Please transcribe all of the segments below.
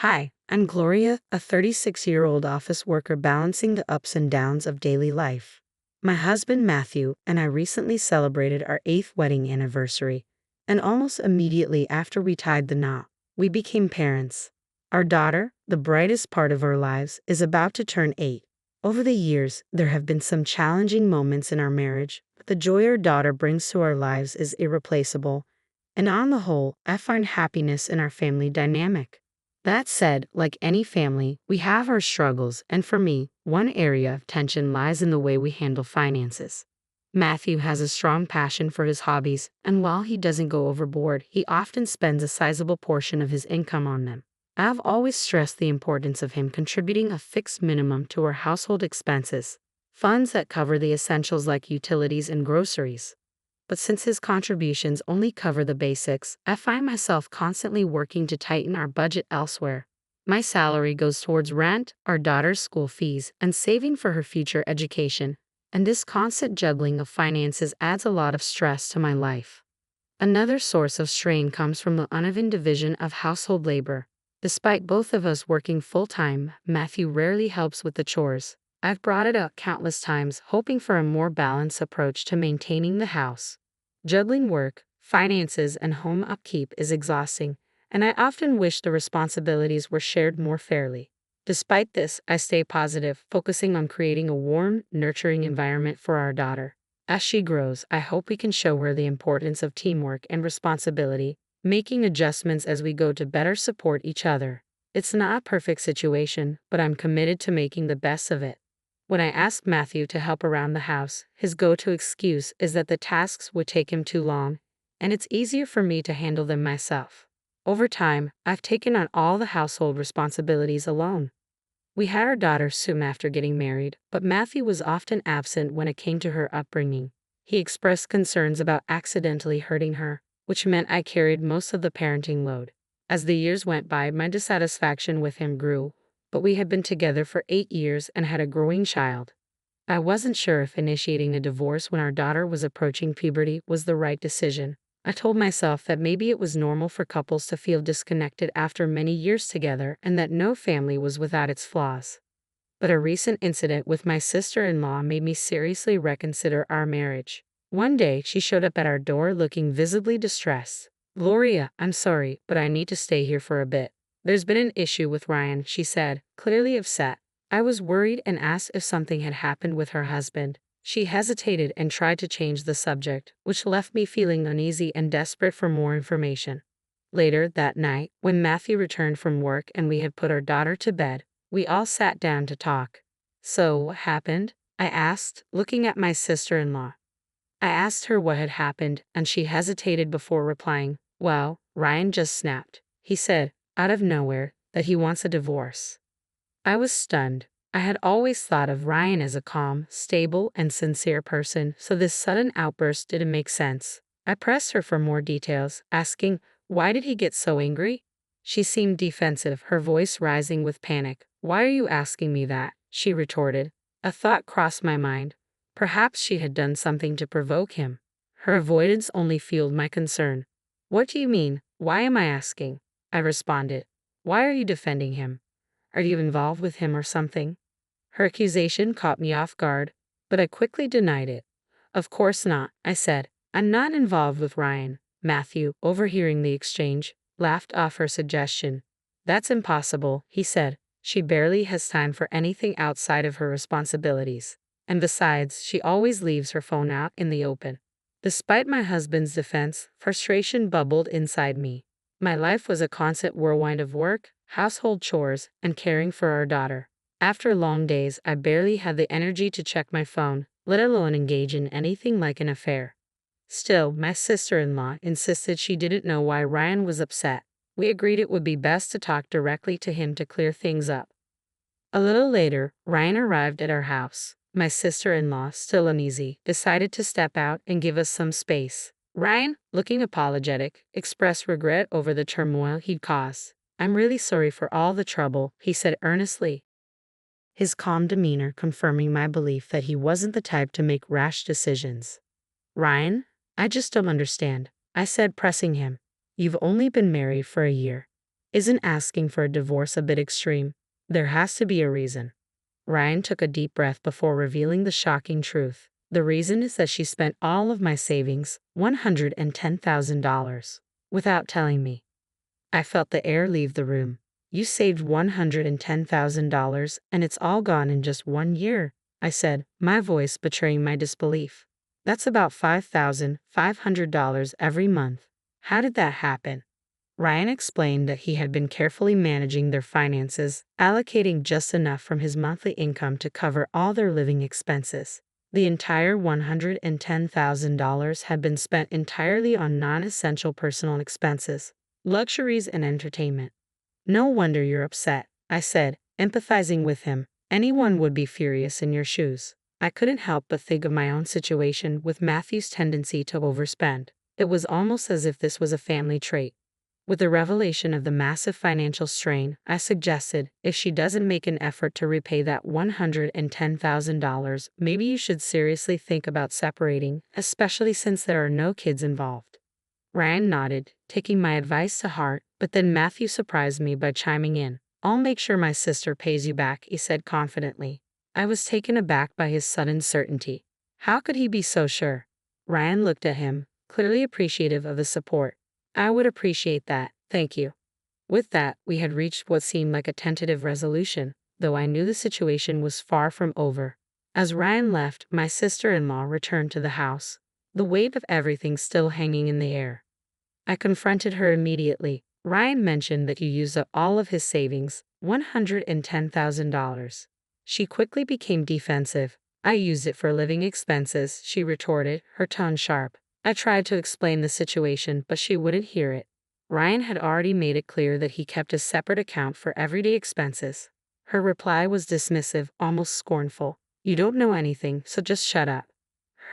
Hi, I'm Gloria, a 36-year-old office worker balancing the ups and downs of daily life. My husband Matthew and I recently celebrated our 8th wedding anniversary, and almost immediately after we tied the knot, we became parents. Our daughter, the brightest part of our lives, is about to turn 8. Over the years, there have been some challenging moments in our marriage, but the joy our daughter brings to our lives is irreplaceable, and on the whole, I find happiness in our family dynamic. That said, like any family, we have our struggles, and for me, one area of tension lies in the way we handle finances. Matthew has a strong passion for his hobbies, and while he doesn't go overboard, he often spends a sizable portion of his income on them. I've always stressed the importance of him contributing a fixed minimum to our household expenses, funds that cover the essentials like utilities and groceries. But since his contributions only cover the basics, I find myself constantly working to tighten our budget elsewhere. My salary goes towards rent, our daughter's school fees, and saving for her future education, and this constant juggling of finances adds a lot of stress to my life. Another source of strain comes from the uneven division of household labor. Despite both of us working full-time, Matthew rarely helps with the chores. I've brought it up countless times, hoping for a more balanced approach to maintaining the house. Juggling work, finances, and home upkeep is exhausting, and I often wish the responsibilities were shared more fairly. Despite this, I stay positive, focusing on creating a warm, nurturing environment for our daughter. As she grows, I hope we can show her the importance of teamwork and responsibility, making adjustments as we go to better support each other. It's not a perfect situation, but I'm committed to making the best of it. When I ask Matthew to help around the house, his go-to excuse is that the tasks would take him too long, and it's easier for me to handle them myself. Over time, I've taken on all the household responsibilities alone. We had our daughter soon after getting married, but Matthew was often absent when it came to her upbringing. He expressed concerns about accidentally hurting her, which meant I carried most of the parenting load. As the years went by, my dissatisfaction with him grew, but we had been together for 8 years and had a growing child. I wasn't sure if initiating a divorce when our daughter was approaching puberty was the right decision. I told myself that maybe it was normal for couples to feel disconnected after many years together and that no family was without its flaws. But a recent incident with my sister-in-law made me seriously reconsider our marriage. One day, she showed up at our door looking visibly distressed. "Gloria, I'm sorry, but I need to stay here for a bit. There's been an issue with Ryan," she said, clearly upset. I was worried and asked if something had happened with her husband. She hesitated and tried to change the subject, which left me feeling uneasy and desperate for more information. Later that night, when Matthew returned from work and we had put our daughter to bed, we all sat down to talk. "So, what happened?" I asked, looking at my sister-in-law. I asked her what had happened, and she hesitated before replying. "Well, Ryan just snapped. He said, out of nowhere, that he wants a divorce." I was stunned. I had always thought of Ryan as a calm, stable, and sincere person, so this sudden outburst didn't make sense. I pressed her for more details, asking, "Why did he get so angry?" She seemed defensive, her voice rising with panic. "Why are you asking me that?" she retorted. A thought crossed my mind. Perhaps she had done something to provoke him. Her avoidance only fueled my concern. "What do you mean? Why am I asking?" I responded. "Why are you defending him? Are you involved with him or something?" Her accusation caught me off guard, but I quickly denied it. "Of course not," I said. "I'm not involved with Ryan." Matthew, overhearing the exchange, laughed off her suggestion. "That's impossible," he said. "She barely has time for anything outside of her responsibilities. And besides, she always leaves her phone out in the open." Despite my husband's defense, frustration bubbled inside me. My life was a constant whirlwind of work, household chores, and caring for our daughter. After long days, I barely had the energy to check my phone, let alone engage in anything like an affair. Still, my sister-in-law insisted she didn't know why Ryan was upset. We agreed it would be best to talk directly to him to clear things up. A little later, Ryan arrived at our house. My sister-in-law, still uneasy, decided to step out and give us some space. Ryan, looking apologetic, expressed regret over the turmoil he'd caused. "I'm really sorry for all the trouble," he said earnestly, his calm demeanor confirming my belief that he wasn't the type to make rash decisions. "Ryan, I just don't understand," I said, pressing him. "You've only been married for a year. Isn't asking for a divorce a bit extreme? There has to be a reason. Ryan took a deep breath before revealing the shocking truth. The reason is that she spent all of my savings, $110,000, without telling me. I felt the air leave the room. You saved $110,000 and it's all gone in just 1 year, I said, my voice betraying my disbelief. That's about $5,500 every month. How did that happen? Ryan explained that he had been carefully managing their finances, allocating just enough from his monthly income to cover all their living expenses. The entire $110,000 had been spent entirely on non-essential personal expenses, luxuries, and entertainment. No wonder you're upset, I said, empathizing with him. Anyone would be furious in your shoes. I couldn't help but think of my own situation with Matthew's tendency to overspend. It was almost as if this was a family trait. With the revelation of the massive financial strain, I suggested, if she doesn't make an effort to repay that $110,000, maybe you should seriously think about separating, especially since there are no kids involved. Ryan nodded, taking my advice to heart, but then Matthew surprised me by chiming in. I'll make sure my sister pays you back, he said confidently. I was taken aback by his sudden certainty. How could he be so sure? Ryan looked at him, clearly appreciative of the support. I would appreciate that, thank you. With that, we had reached what seemed like a tentative resolution, though I knew the situation was far from over. As Ryan left, my sister-in-law returned to the house, the weight of everything still hanging in the air. I confronted her immediately. Ryan mentioned that you used up all of his savings, $110,000. She quickly became defensive. I used it for living expenses, she retorted, her tone sharp. I tried to explain the situation, but she wouldn't hear it. Ryan had already made it clear that he kept a separate account for everyday expenses. Her reply was dismissive, almost scornful. You don't know anything, so just shut up.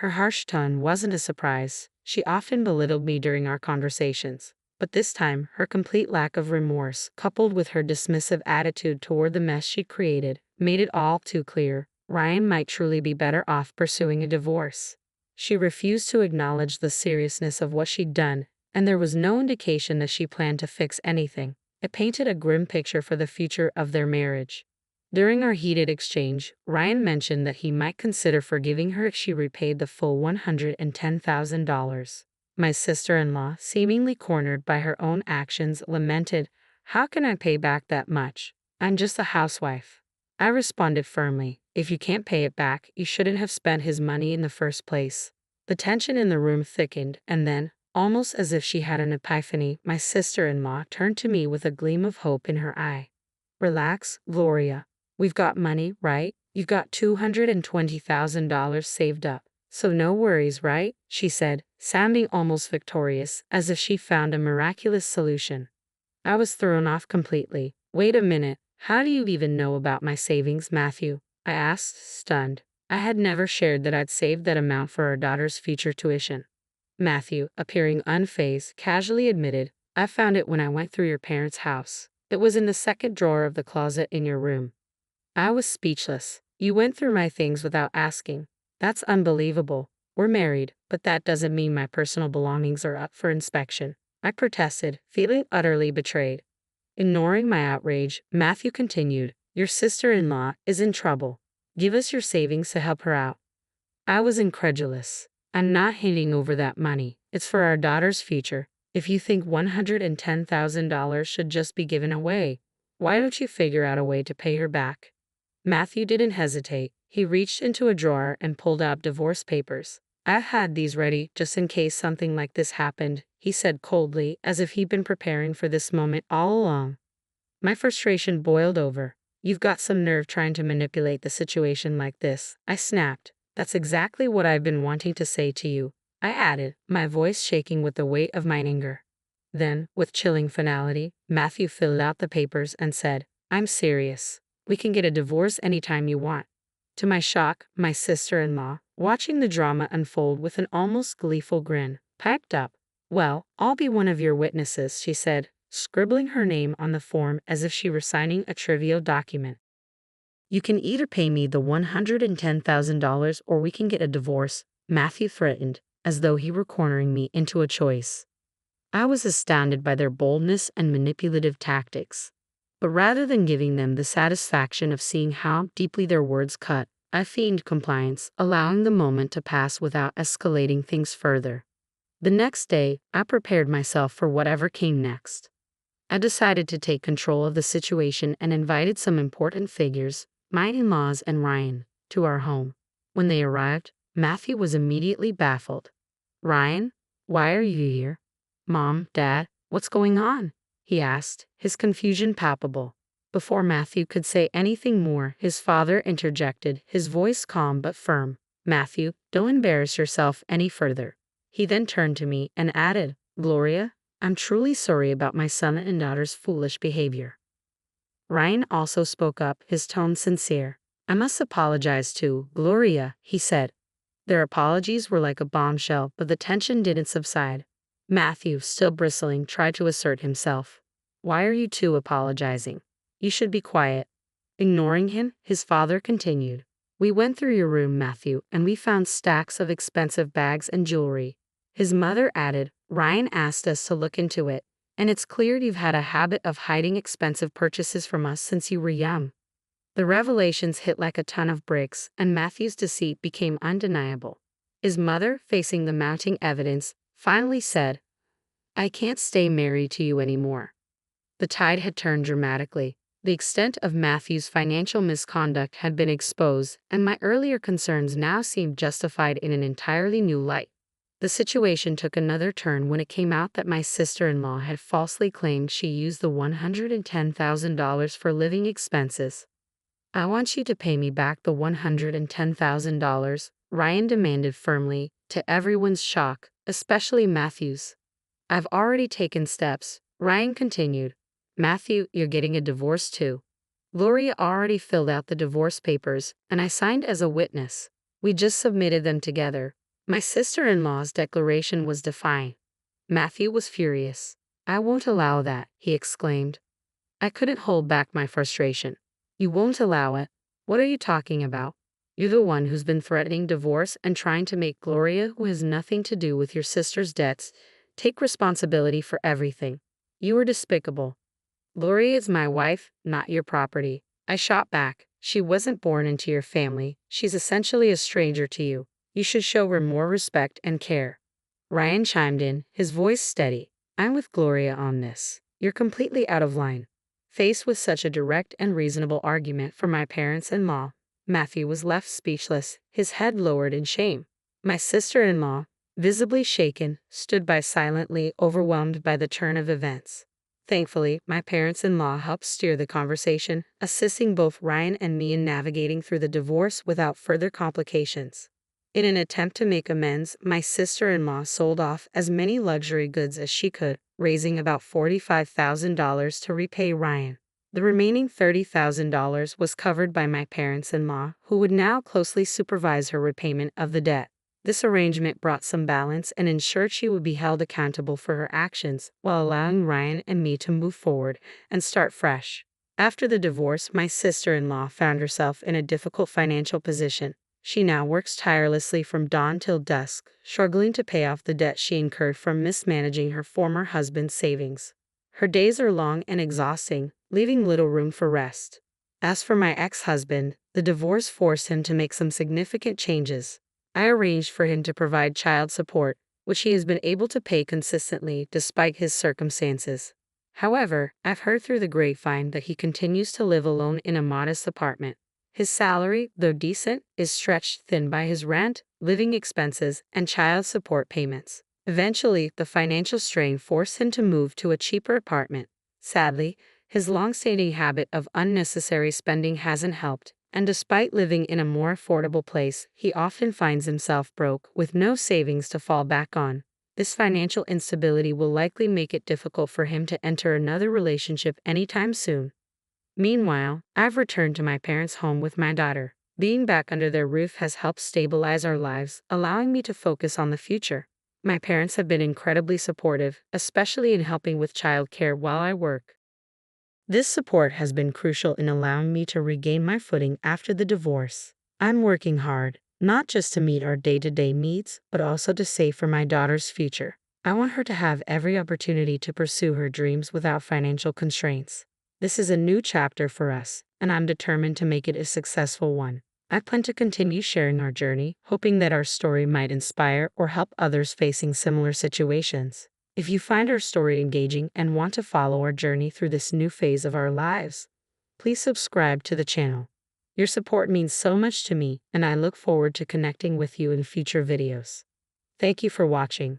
Her harsh tone wasn't a surprise. She often belittled me during our conversations. But this time, her complete lack of remorse, coupled with her dismissive attitude toward the mess she'd created, made it all too clear. Ryan might truly be better off pursuing a divorce. She refused to acknowledge the seriousness of what she'd done, and there was no indication that she planned to fix anything. It painted a grim picture for the future of their marriage. During our heated exchange, Ryan mentioned that he might consider forgiving her if she repaid the full $110,000. My sister-in-law, seemingly cornered by her own actions, lamented, "How can I pay back that much? I'm just a housewife." I responded firmly, "If you can't pay it back, you shouldn't have spent his money in the first place." The tension in the room thickened, and then, almost as if she had an epiphany, my sister-in-law turned to me with a gleam of hope in her eye. "Relax, Gloria. We've got money, right? You've got $220,000 saved up. So no worries, right?" she said, sounding almost victorious, as if she found a miraculous solution. I was thrown off completely. "Wait a minute. How do you even know about my savings, Matthew?" I asked, stunned. I had never shared that I'd saved that amount for our daughter's future tuition. Matthew, appearing unfazed, casually admitted, "I found it when I went through your parents' house. It was in the second drawer of the closet in your room." I was speechless. "You went through my things without asking. That's unbelievable. We're married, but that doesn't mean my personal belongings are up for inspection," I protested, feeling utterly betrayed. Ignoring my outrage, Matthew continued, "Your sister-in-law is in trouble. Give us your savings to help her out." I was incredulous. "I'm not handing over that money. It's for our daughter's future. If you think $110,000 should just be given away, why don't you figure out a way to pay her back?" Matthew didn't hesitate. He reached into a drawer and pulled out divorce papers. "I had these ready just in case something like this happened," he said coldly, as if he'd been preparing for this moment all along. My frustration boiled over. "You've got some nerve trying to manipulate the situation like this," I snapped. "That's exactly what I've been wanting to say to you," I added, my voice shaking with the weight of my anger. Then, with chilling finality, Matthew filled out the papers and said, "I'm serious. We can get a divorce anytime you want." To my shock, my sister-in-law, watching the drama unfold with an almost gleeful grin, piped up. "Well, I'll be one of your witnesses," she said, scribbling her name on the form as if she were signing a trivial document. "You can either pay me the $110,000 or we can get a divorce," Matthew threatened, as though he were cornering me into a choice. I was astounded by their boldness and manipulative tactics. But rather than giving them the satisfaction of seeing how deeply their words cut, I feigned compliance, allowing the moment to pass without escalating things further. The next day, I prepared myself for whatever came next. I decided to take control of the situation and invited some important figures, my in-laws and Ryan, to our home. When they arrived, Matthew was immediately baffled. "Ryan, why are you here?" "Mom, Dad, what's going on?" he asked, his confusion palpable. Before Matthew could say anything more, his father interjected, his voice calm but firm. "Matthew, don't embarrass yourself any further." He then turned to me and added, "Gloria, I'm truly sorry about my son and daughter's foolish behavior." Ryan also spoke up, his tone sincere. "I must apologize to Gloria," he said. Their apologies were like a bombshell, but the tension didn't subside. Matthew, still bristling, tried to assert himself. "Why are you two apologizing? You should be quiet." Ignoring him, his father continued. "We went through your room, Matthew, and we found stacks of expensive bags and jewelry." His mother added, "Ryan asked us to look into it, and it's clear you've had a habit of hiding expensive purchases from us since you were young." The revelations hit like a ton of bricks, and Matthew's deceit became undeniable. His mother, facing the mounting evidence, finally said, "I can't stay married to you anymore." The tide had turned dramatically. The extent of Matthew's financial misconduct had been exposed, and my earlier concerns now seemed justified in an entirely new light. The situation took another turn when it came out that my sister-in-law had falsely claimed she used the $110,000 for living expenses. "I want you to pay me back the $110,000, Ryan demanded firmly, to everyone's shock, especially Matthew's. "I've already taken steps," Ryan continued. "Matthew, you're getting a divorce too. Gloria already filled out the divorce papers, and I signed as a witness. We just submitted them together." My sister-in-law's declaration was defiant. Matthew was furious. "I won't allow that," he exclaimed. I couldn't hold back my frustration. "You won't allow it? What are you talking about? You're the one who's been threatening divorce and trying to make Gloria, who has nothing to do with your sister's debts, take responsibility for everything. You are despicable. Gloria is my wife, not your property." I shot back. "She wasn't born into your family. She's essentially a stranger to you. You should show her more respect and care." Ryan chimed in, his voice steady. "I'm with Gloria on this. You're completely out of line." Faced with such a direct and reasonable argument from my parents-in-law, Matthew was left speechless, his head lowered in shame. My sister-in-law, visibly shaken, stood by silently, overwhelmed by the turn of events. Thankfully, my parents-in-law helped steer the conversation, assisting both Ryan and me in navigating through the divorce without further complications. In an attempt to make amends, my sister-in-law sold off as many luxury goods as she could, raising about $45,000 to repay Ryan. The remaining $30,000 was covered by my parents-in-law, who would now closely supervise her repayment of the debt. This arrangement brought some balance and ensured she would be held accountable for her actions, while allowing Ryan and me to move forward and start fresh. After the divorce, my sister-in-law found herself in a difficult financial position. She now works tirelessly from dawn till dusk, struggling to pay off the debt she incurred from mismanaging her former husband's savings. Her days are long and exhausting, leaving little room for rest. As for my ex-husband, the divorce forced him to make some significant changes. I arranged for him to provide child support, which he has been able to pay consistently despite his circumstances. However, I've heard through the grapevine that he continues to live alone in a modest apartment. His salary, though decent, is stretched thin by his rent, living expenses, and child support payments. Eventually, the financial strain forced him to move to a cheaper apartment. Sadly, his long-standing habit of unnecessary spending hasn't helped, and despite living in a more affordable place, he often finds himself broke, with no savings to fall back on. This financial instability will likely make it difficult for him to enter another relationship anytime soon. Meanwhile, I've returned to my parents' home with my daughter. Being back under their roof has helped stabilize our lives, allowing me to focus on the future. My parents have been incredibly supportive, especially in helping with childcare while I work. This support has been crucial in allowing me to regain my footing after the divorce. I'm working hard, not just to meet our day-to-day needs, but also to save for my daughter's future. I want her to have every opportunity to pursue her dreams without financial constraints. This is a new chapter for us, and I'm determined to make it a successful one. I plan to continue sharing our journey, hoping that our story might inspire or help others facing similar situations. If you find our story engaging and want to follow our journey through this new phase of our lives, please subscribe to the channel. Your support means so much to me, and I look forward to connecting with you in future videos. Thank you for watching.